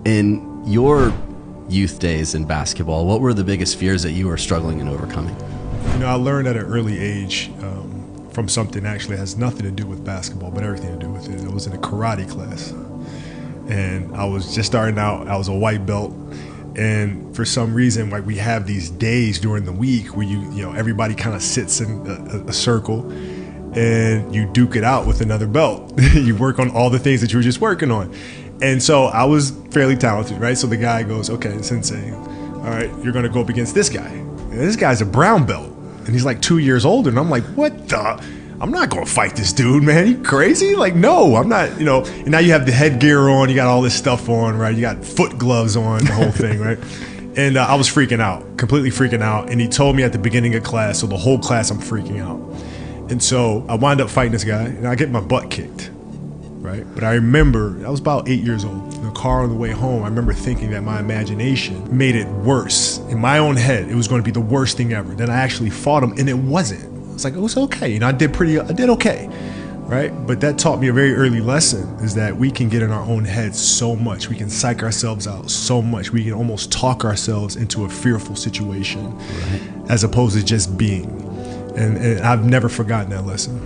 In your youth days in basketball, what were the biggest fears that you were struggling and overcoming? You know, I learned at an early age from something that actually has nothing to do with basketball, but everything to do with it. I was in a karate class, and I was just starting out. I was a white belt, and for some reason, like, we have these days during the week where you know everybody kind of sits in a circle, and you duke it out with another belt. You work on all the things that you were just working on. And so I was fairly talented, right? So the guy goes, okay, sensei, all right, you're gonna go up against this guy. And this guy's a brown belt, and he's like 2 years older. And I'm like, what the? I'm not gonna fight this dude, man. You crazy? Like, no, I'm not, you know. And now you have the headgear on, you got all this stuff on, right? You got foot gloves on, the whole thing, right? And I was freaking out, completely freaking out. And he told me at the beginning of class, so the whole class I'm freaking out. And so I wind up fighting this guy, and I get my butt kicked. Right? But I remember, I was about 8 years old. In the car on the way home, I remember thinking that my imagination made it worse. In my own head, it was going to be the worst thing ever. Then I actually fought him, and it wasn't. I was like, it was okay. You know, I did okay. Right? But that taught me a very early lesson, is that we can get in our own heads so much. We can psych ourselves out so much. We can almost talk ourselves into a fearful situation, right, as opposed to just being. And I've never forgotten that lesson.